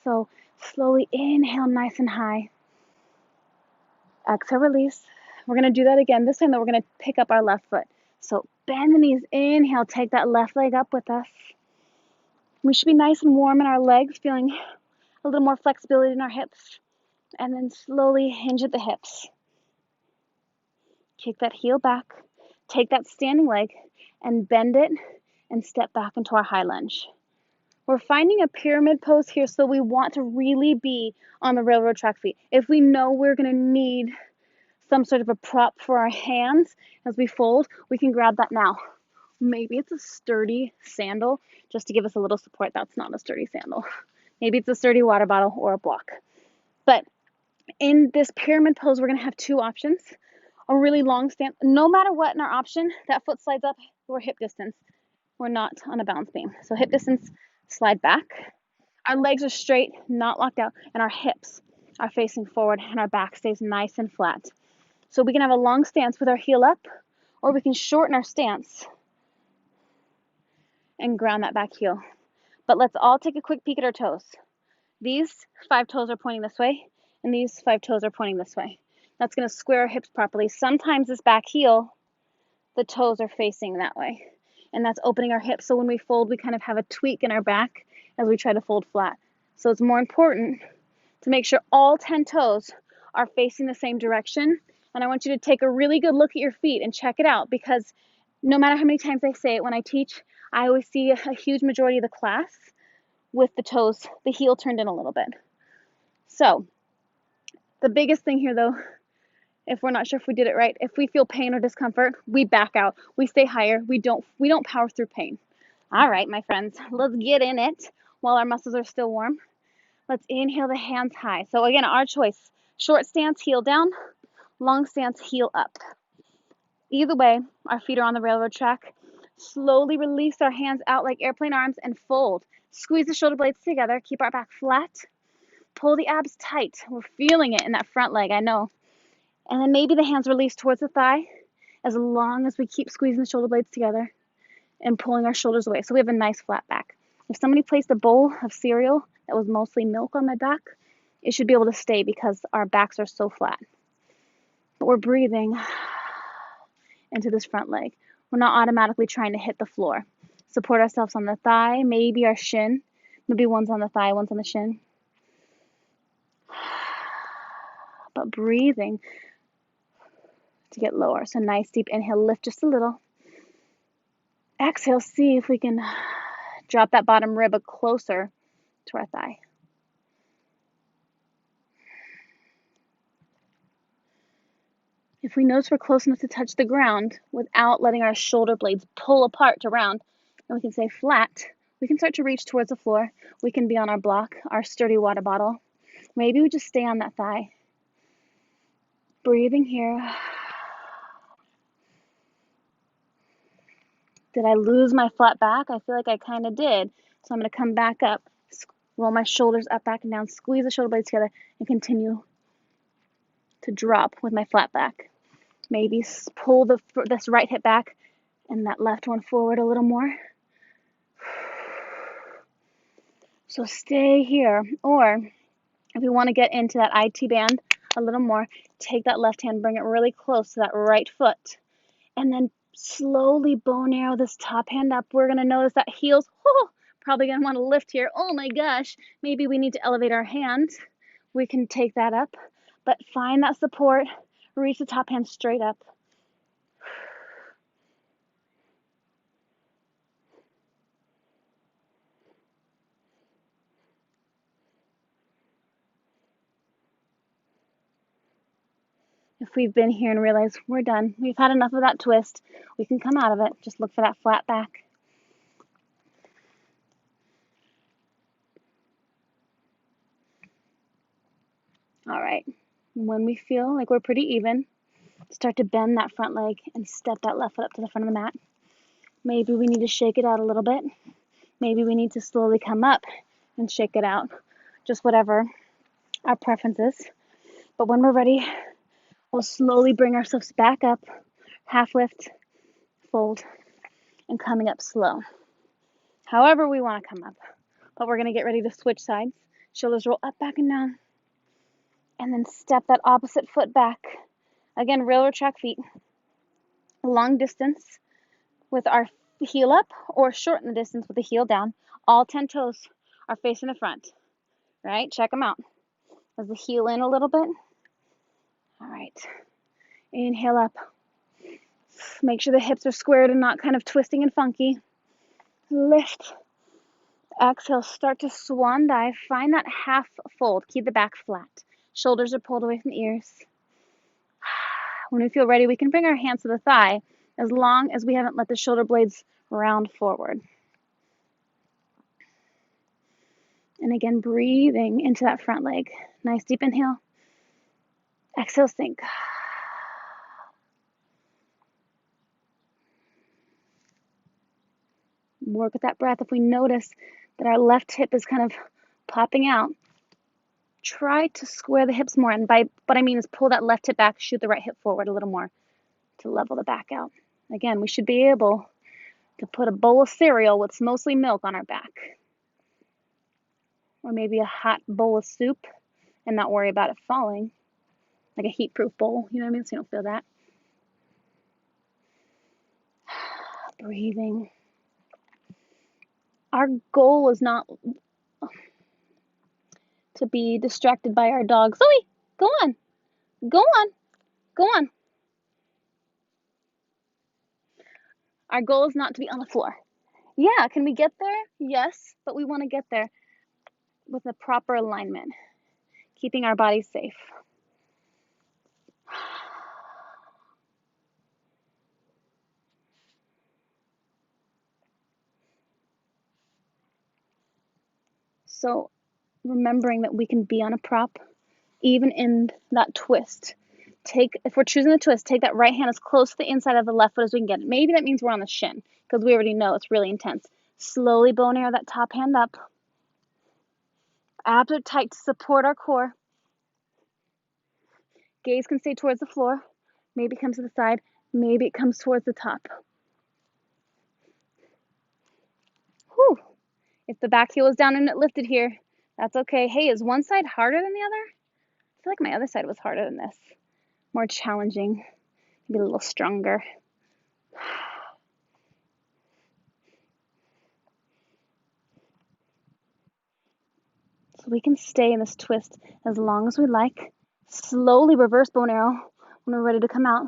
So slowly inhale nice and high. Exhale, release. We're going to do that again. This time, though, we're going to pick up our left foot. So bend the knees. Inhale, take that left leg up with us. We should be nice and warm in our legs, feeling a little more flexibility in our hips. And then slowly hinge at the hips. Kick that heel back. Take that standing leg and bend it and step back into our high lunge. We're finding a pyramid pose here, so we want to really be on the railroad track feet. If we know we're going to need some sort of a prop for our hands as we fold, we can grab that now. Maybe it's a sturdy sandal just to give us a little support. That's not a sturdy sandal. Maybe it's a sturdy water bottle or a block. But in this pyramid pose, we're going to have two options. A really long stance. No matter what in our option, that foot slides up, we're hip distance. We're not on a balance beam. So hip distance, slide back. Our legs are straight, not locked out, and our hips are facing forward and our back stays nice and flat. So we can have a long stance with our heel up, or we can shorten our stance and ground that back heel. But let's all take a quick peek at our toes. These 5 toes are pointing this way, and these 5 toes are pointing this way. That's going to square our hips properly. Sometimes this back heel, the toes are facing that way, and that's opening our hips. So when we fold, we kind of have a tweak in our back as we try to fold flat. So it's more important to make sure all 10 toes are facing the same direction. And I want you to take a really good look at your feet and check it out, because no matter how many times I say it when I teach, I always see a huge majority of the class with the toes, the heel turned in a little bit. So the biggest thing here, though, if we're not sure if we did it right, if we feel pain or discomfort, we back out. We stay higher. We don't power through pain. All right, my friends, let's get in it while our muscles are still warm. Let's inhale the hands high. So again, our choice, short stance, heel down, long stance, heel up. Either way, our feet are on the railroad track. Slowly release our hands out like airplane arms and fold. Squeeze the shoulder blades together. Keep our back flat. Pull the abs tight. We're feeling it in that front leg, I know. And then maybe the hands release towards the thigh as long as we keep squeezing the shoulder blades together and pulling our shoulders away. So we have a nice flat back. If somebody placed a bowl of cereal that was mostly milk on my back, it should be able to stay because our backs are so flat. But we're breathing into this front leg. We're not automatically trying to hit the floor. Support ourselves on the thigh, maybe our shin. Maybe one's on the thigh, one's on the shin. But breathing to get lower. So nice deep inhale, lift just a little. Exhale, see if we can drop that bottom rib closer to our thigh. If we notice we're close enough to touch the ground without letting our shoulder blades pull apart to round, and we can stay flat, we can start to reach towards the floor. We can be on our block, our sturdy water bottle. Maybe we just stay on that thigh. Breathing here. Did I lose my flat back? I feel like I kind of did. So I'm going to come back up, roll my shoulders up, back, and down, squeeze the shoulder blades together, and continue to drop with my flat back. Maybe pull this right hip back and that left one forward a little more. So stay here. Or if we want to get into that IT band a little more, take that left hand, bring it really close to that right foot, and then slowly bone arrow this top hand up. We're going to notice that heels, probably going to want to lift here. Oh my gosh, maybe we need to elevate our hand. We can take that up, but find that support. Reach the top hand straight up. If we've been here and realized we're done, we've had enough of that twist, we can come out of it. Just look for that flat back. All right. When we feel like we're pretty even, start to bend that front leg and step that left foot up to the front of the mat. Maybe we need to shake it out a little bit. Maybe we need to slowly come up and shake it out. Just whatever our preference is. But when we're ready, we'll slowly bring ourselves back up, half lift, fold, and coming up slow. However we want to come up. But we're going to get ready to switch sides. Shoulders roll up, back, and down. And then step that opposite foot back. Again, railroad track feet. Long distance with our heel up, or shorten the distance with the heel down. All 10 toes are facing the front, right? Check them out. As the heel in a little bit. All right. Inhale up. Make sure the hips are squared and not kind of twisting and funky. Lift. Exhale, start to swan dive. Find that half fold. Keep the back flat. Shoulders are pulled away from the ears. When we feel ready, we can bring our hands to the thigh as long as we haven't let the shoulder blades round forward. And again, breathing into that front leg. Nice deep inhale. Exhale, sink. Work with that breath. If we notice that our left hip is kind of popping out, try to square the hips more. And by what I mean is pull that left hip back, shoot the right hip forward a little more to level the back out. Again, we should be able to put a bowl of cereal with mostly milk on our back. Or maybe a hot bowl of soup and not worry about it falling. Like a heat-proof bowl, you know what I mean? So you don't feel that. Breathing. Our goal is not to be distracted by our dog. Zoe, go on. Go on. Go on. Our goal is not to be on the floor. Yeah, can we get there? Yes, but we want to get there with a proper alignment, keeping our bodies safe. So remembering that we can be on a prop, even in that twist. If we're choosing a twist, take that right hand as close to the inside of the left foot as we can get it. Maybe that means we're on the shin, because we already know it's really intense. Slowly bone arrow that top hand up. Abs are tight to support our core. Gaze can stay towards the floor. Maybe it comes to the side. Maybe it comes towards the top. Whew. If the back heel is down and it lifted here, that's okay. Hey, is one side harder than the other? I feel like my other side was harder than this. More challenging. Maybe a little stronger. So we can stay in this twist as long as we like. Slowly reverse bone arrow when we're ready to come out.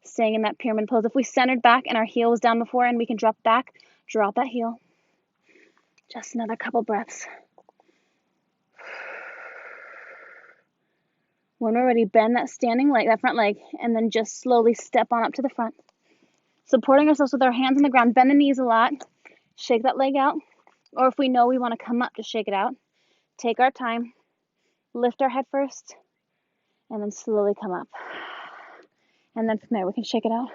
Staying in that pyramid pose. If we centered back and our heel was down before and we can drop back, drop that heel. Just another couple breaths. When we're ready, bend that standing leg, that front leg, and then just slowly step on up to the front. Supporting ourselves with our hands on the ground. Bend the knees a lot. Shake that leg out. Or if we know we want to come up, just shake it out. Take our time. Lift our head first. And then slowly come up. And then from there, we can shake it out.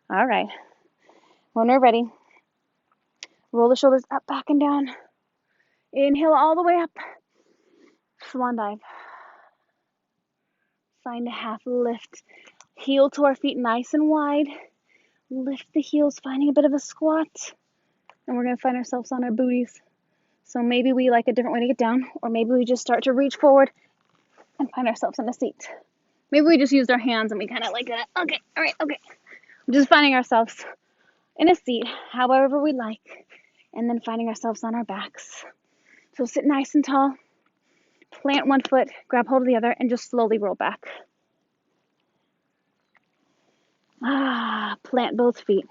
All right. When we're ready, roll the shoulders up, back, and down. Inhale all the way up. Swan dive. Find a half lift. Heel to our feet nice and wide. Lift the heels, finding a bit of a squat. And we're going to find ourselves on our booties. So maybe we like a different way to get down, or maybe we just start to reach forward and find ourselves in a seat. Maybe we just used our hands and we kind of like that. Okay, all right, okay. We're just finding ourselves in a seat, however we like, and then finding ourselves on our backs. So sit nice and tall, plant one foot, grab hold of the other, and just slowly roll back. Plant both feet.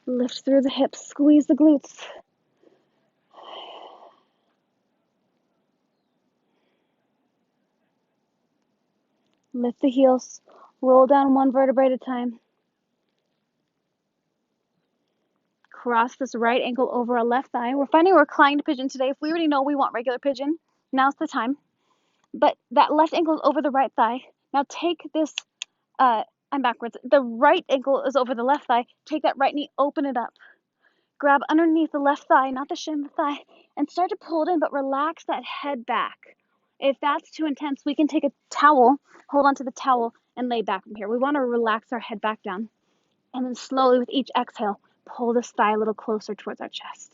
Lift through the hips, squeeze the glutes. Lift the heels, roll down one vertebrae at a time. Cross this right ankle over our left thigh. We're finding a reclined pigeon today. If we already know we want regular pigeon, now's the time. But that left ankle is over the right thigh. Now take this, I'm backwards. The right ankle is over the left thigh. Take that right knee, open it up. Grab underneath the left thigh, not the shin, the thigh, and start to pull it in, but relax that head back. If that's too intense, we can take a towel, hold onto the towel, and lay back from here. We want to relax our head back down. And then slowly with each exhale, pull this thigh a little closer towards our chest.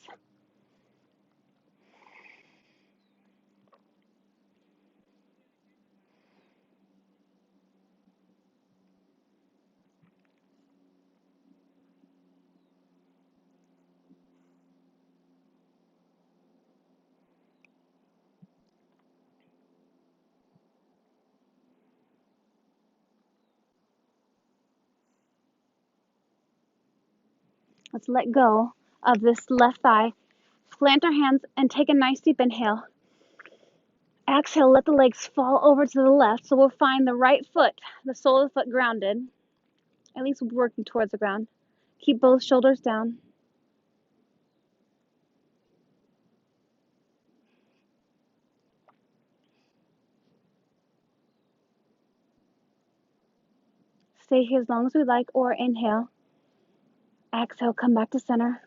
Let's let go of this left thigh. Plant our hands and take a nice deep inhale. Exhale, let the legs fall over to the left. So we'll find the right foot, the sole of the foot grounded, at least working towards the ground. Keep both shoulders down. Stay here as long as we like, or inhale. Exhale, come back to center.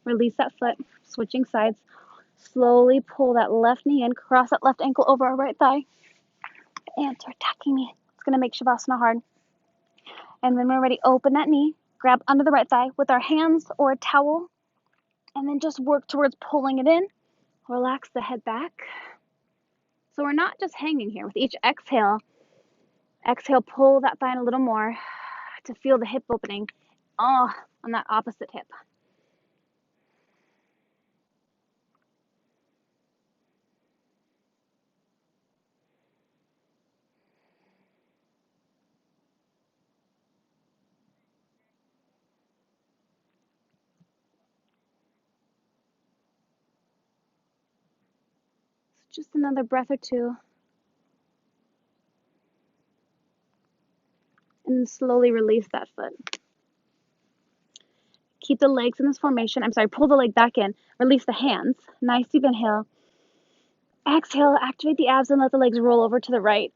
Release that foot, switching sides. Slowly pull that left knee in, cross that left ankle over our right thigh. Ants are attacking me. It's going to make Shavasana hard. And when we're ready, open that knee, grab under the right thigh with our hands or a towel, and then just work towards pulling it in. Relax the head back. So we're not just hanging here. With each exhale, pull that thigh in a little more to feel the hip opening on that opposite hip. So just another breath or two. And slowly release that foot. Keep the legs in this formation. Pull the leg back in. Release the hands. Nice deep inhale. Exhale, activate the abs and let the legs roll over to the right.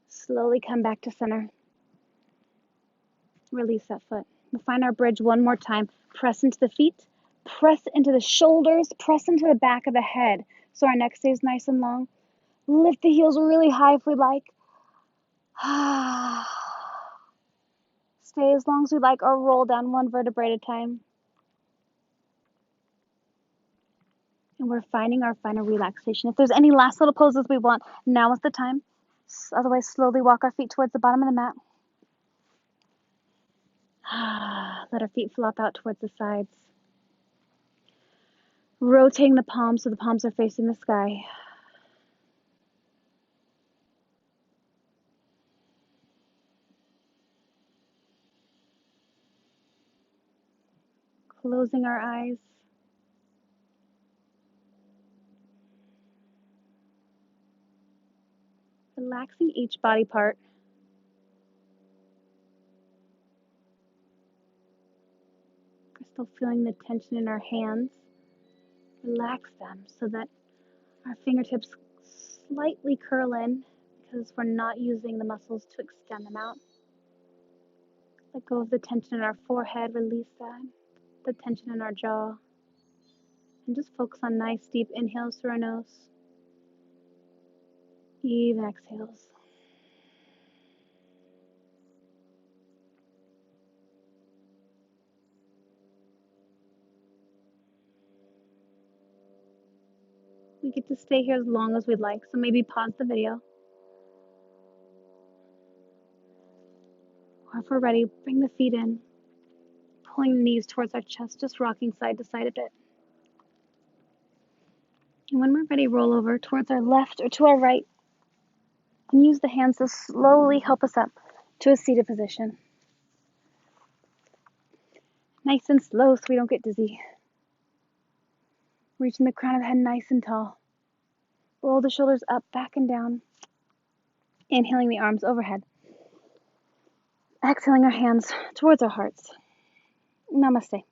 Slowly come back to center. Release that foot. We'll find our bridge one more time. Press into the feet. Press into the shoulders. Press into the back of the head so our neck stays nice and long. Lift the heels really high if we like. Stay as long as we like or roll down one vertebrae at a time. And we're finding our final relaxation. If there's any last little poses we want, now is the time. Otherwise, slowly walk our feet towards the bottom of the mat. Let our feet flop out towards the sides. Rotating the palms so the palms are facing the sky. Closing our eyes. Relaxing each body part. We're still feeling the tension in our hands. Relax them so that our fingertips slightly curl in because we're not using the muscles to extend them out. Let go of the tension in our forehead, release that. The tension in our jaw. And just focus on nice deep inhales through our nose. Even exhales. We get to stay here as long as we'd like, so maybe pause the video. Or if we're ready, bring the feet in, pulling the knees towards our chest, just rocking side to side a bit. And when we're ready, roll over towards our left or to our right, and use the hands to slowly help us up to a seated position. Nice and slow so we don't get dizzy. Reaching the crown of the head nice and tall. Roll the shoulders up, back and down. Inhaling the arms overhead. Exhaling our hands towards our hearts. Namaste.